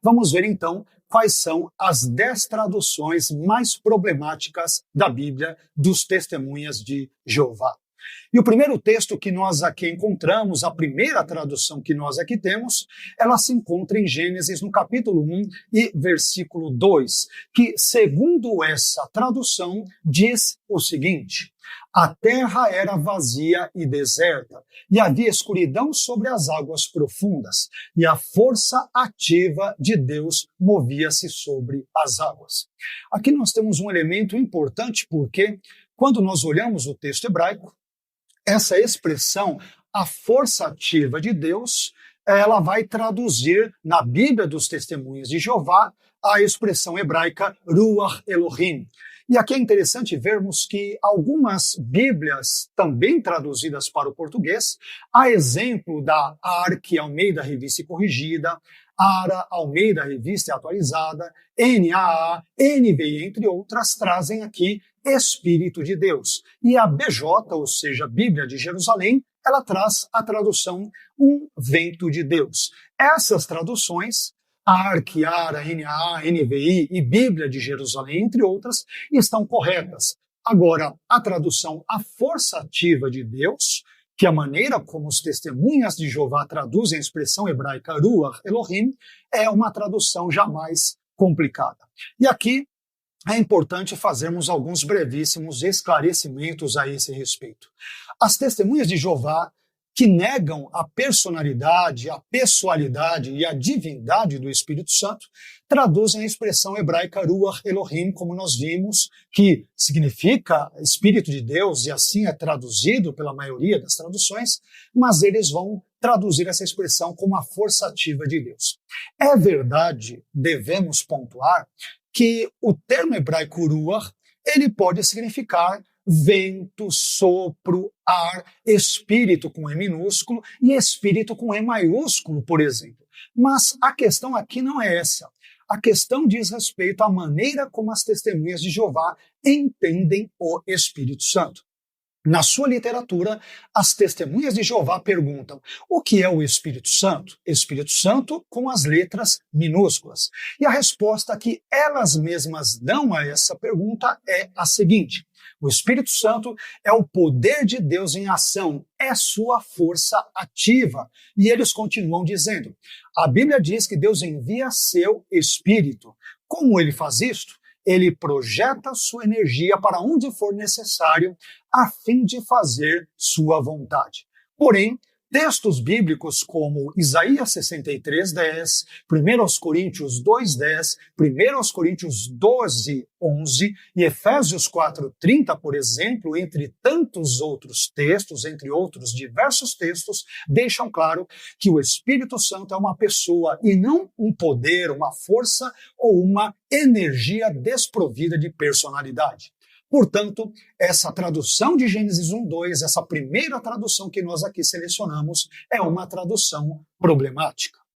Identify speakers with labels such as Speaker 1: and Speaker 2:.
Speaker 1: Vamos ver então quais são as 10 traduções mais problemáticas da Bíblia dos Testemunhas de Jeová. E o primeiro texto que nós aqui encontramos, a primeira tradução que nós aqui temos, ela se encontra em Gênesis, no capítulo 1 e versículo 2, que, segundo essa tradução, diz o seguinte: a terra era vazia e deserta, e havia escuridão sobre as águas profundas, e a força ativa de Deus movia-se sobre as águas. Aqui nós temos um elemento importante, porque quando nós olhamos o texto hebraico, essa expressão, a força ativa de Deus, ela vai traduzir na Bíblia dos Testemunhas de Jeová a expressão hebraica Ruach Elohim. E aqui é interessante vermos que algumas Bíblias, também traduzidas para o português, a exemplo da ARC Almeida Revista e Corrigida, ARA Almeida Revista e Atualizada, NAA, NVI, entre outras, trazem aqui Espírito de Deus. E a BJ, ou seja, Bíblia de Jerusalém, ela traz a tradução Um Vento de Deus. Essas traduções, ARC, ARA, NAA, NVI e Bíblia de Jerusalém, entre outras, estão corretas. Agora, a tradução A Força Ativa de Deus, que é a maneira como os Testemunhas de Jeová traduzem a expressão hebraica Ruach Elohim, é uma tradução jamais complicada. E aqui é importante fazermos alguns brevíssimos esclarecimentos a esse respeito. As Testemunhas de Jeová, que negam a personalidade, a pessoalidade e a divindade do Espírito Santo, traduzem a expressão hebraica Ruach Elohim, como nós vimos, que significa Espírito de Deus, e assim é traduzido pela maioria das traduções, mas eles vão traduzir essa expressão como a força ativa de Deus. É verdade, devemos pontuar, que o termo hebraico Ruach, ele pode significar vento, sopro, ar, espírito com E minúsculo e espírito com E maiúsculo, por exemplo. Mas a questão aqui não é essa. A questão diz respeito à maneira como as Testemunhas de Jeová entendem o Espírito Santo. Na sua literatura, as Testemunhas de Jeová perguntam: o que é o Espírito Santo? Espírito Santo com as letras minúsculas. E a resposta que elas mesmas dão a essa pergunta é a seguinte: o Espírito Santo é o poder de Deus em ação, é sua força ativa. E eles continuam dizendo: a Bíblia diz que Deus envia seu Espírito. Como ele faz isto? Ele projeta sua energia para onde for necessário a fim de fazer sua vontade. Porém, textos bíblicos como Isaías 63:10, 1 Coríntios 2:10, 1 Coríntios 12:11 e Efésios 4:30, por exemplo, entre tantos outros textos, entre outros diversos textos, deixam claro que o Espírito Santo é uma pessoa e não um poder, uma força ou uma energia desprovida de personalidade. Portanto, essa tradução de Gênesis 1:2, essa primeira tradução que nós aqui selecionamos, é uma tradução problemática.